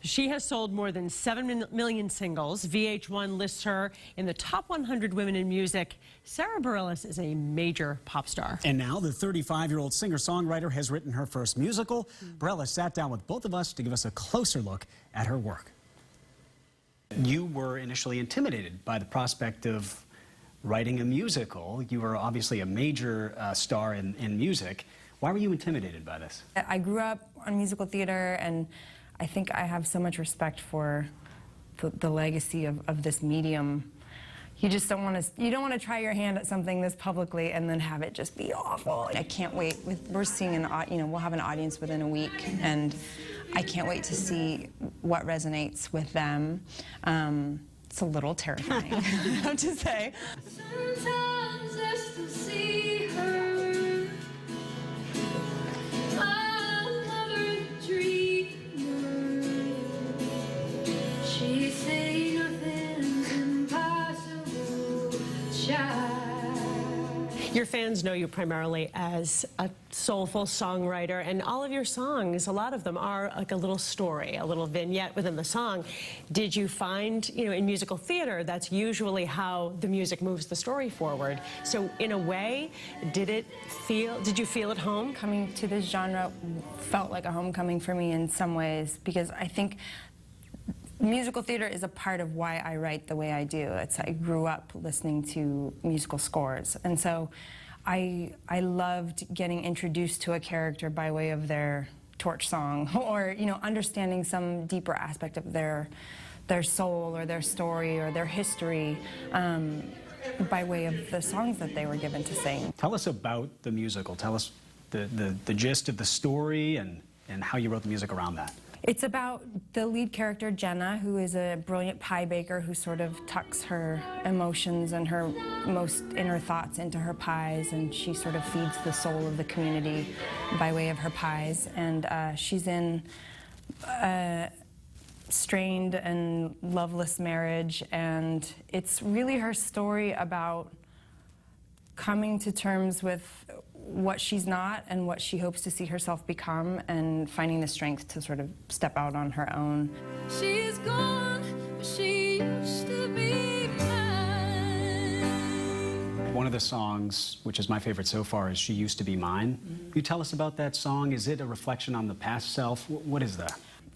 She has sold more than 7 million singles. VH1 lists her in the top 100 women in music. Sara Bareilles is a major pop star. And now the 35-year-old singer-songwriter has written her first musical. Bareilles sat down with both of us to give us a closer look at her work. You were initially intimidated by the prospect of writing a musical. You were obviously a major star in music. Why were you intimidated by this? I grew up on musical theater, and I think I have so much respect for the legacy of this medium. You just don't want to try your hand at something this publicly and then have it just be awful. I can't wait. We're seeing we'll have an audience within a week, and I can't wait to see what resonates with them. It's a little terrifying, I have to say. Sometimes I still see her. Another dreamer. She say nothing's impossible, child. Your fans know you primarily as a soulful songwriter, and all of your songs, a lot of them are like a little story, a little vignette within the song. Did you find, in musical theater, that's usually how the music moves the story forward? So in a way, did you feel at home? Coming to this genre felt like a homecoming for me in some ways, because I think musical theater is a part of why I write the way I do. I grew up listening to musical scores, and so I loved getting introduced to a character by way of their torch song, or understanding some deeper aspect of their soul or their story or their history by way of the songs that they were given to sing. Tell us about the musical. Tell us the gist of the story and how you wrote the music around that. It's about the lead character, Jenna, who is a brilliant pie baker who sort of tucks her emotions and her most inner thoughts into her pies, and she sort of feeds the soul of the community by way of her pies. And she's in a strained and loveless marriage, and it's really her story about coming to terms with what she's not and what she hopes to see herself become, and finding the strength to sort of step out on her own. She's gone, but she used to be mine. One of the songs, which is my favorite so far, is She Used to Be Mine. Can you tell us about that song? Is it a reflection on the past self? What is that?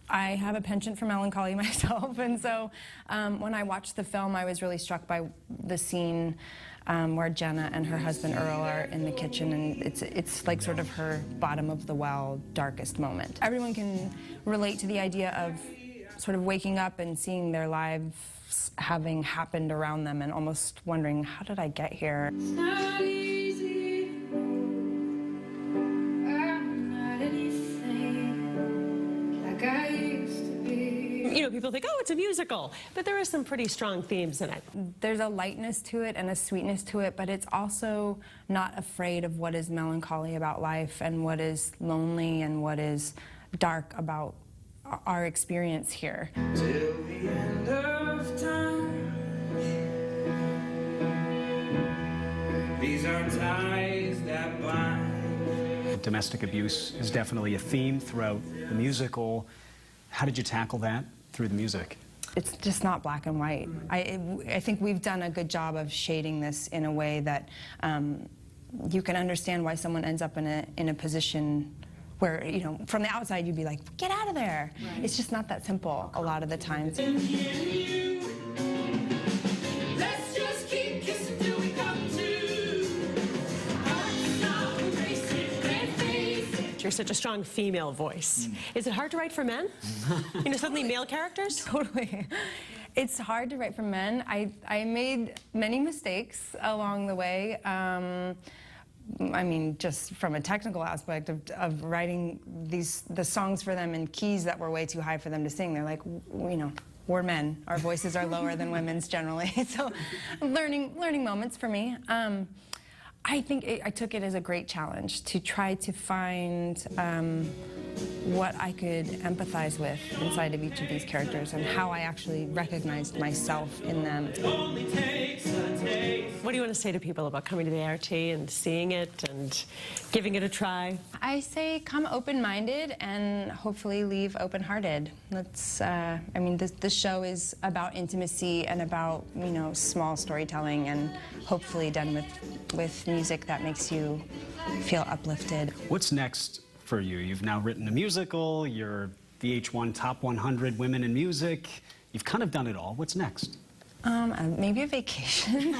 I have a penchant for melancholy myself, and so when I watched the film, I was really struck by the scene where Jenna and her husband Earl are in the kitchen, and it's like sort of her bottom of the well, darkest moment. Everyone can relate to the idea of sort of waking up and seeing their lives having happened around them and almost wondering, how did I get here? It's not easy. I'm not anything like I used to be. People think, oh, it's a musical, but there are some pretty strong themes in it. There's a lightness to it and a sweetness to it, but it's also not afraid of what is melancholy about life and what is lonely and what is dark about our experience here. Till the end of time. These are ties that bind. Domestic abuse is definitely a theme throughout the musical. How did you tackle that through the music? It's just not black and white. I think we've done a good job of shading this in a way that you can understand why someone ends up in a position where, from the outside you'd be like, get out of there. Right. It's just not that simple a lot of the times. Let's just keep kissing till we come to. You're such a strong female voice. Is it hard to write for men? Suddenly male characters? Totally. It's hard to write for men. I made many mistakes along the way. I mean, just from a technical aspect of writing the songs for them in keys that were way too high for them to sing. They're like, we're men. Our voices are lower than women's generally. So learning moments for me. I think I took it as a great challenge to try to find what I could empathize with inside of each of these characters and how I actually recognized myself in them. Only takes a taste. What do you want to say to people about coming to the ART and seeing it and giving it a try? I say come open-minded and hopefully leave open-hearted. Let's, I mean, this show is about intimacy and about, you know, small storytelling, and hopefully done with music that makes you feel uplifted. What's next for you? You've now written a musical, you're VH1 Top 100 Women in Music. You've kind of done it all. What's next? Maybe a vacation.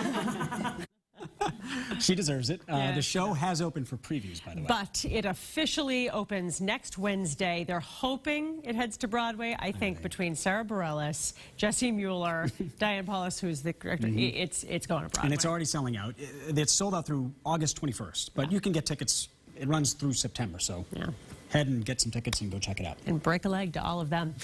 She deserves it. The show has opened for previews, by the way. But it officially opens next Wednesday. They're hoping it heads to Broadway. I think between Sarah Bareilles, Jessie Mueller, Diane Paulus, who's the director, it's going to Broadway. And it's already selling out. It's sold out through August 21st, but you can get tickets. It runs through September, so head and get some tickets and go check it out. And break a leg to all of them.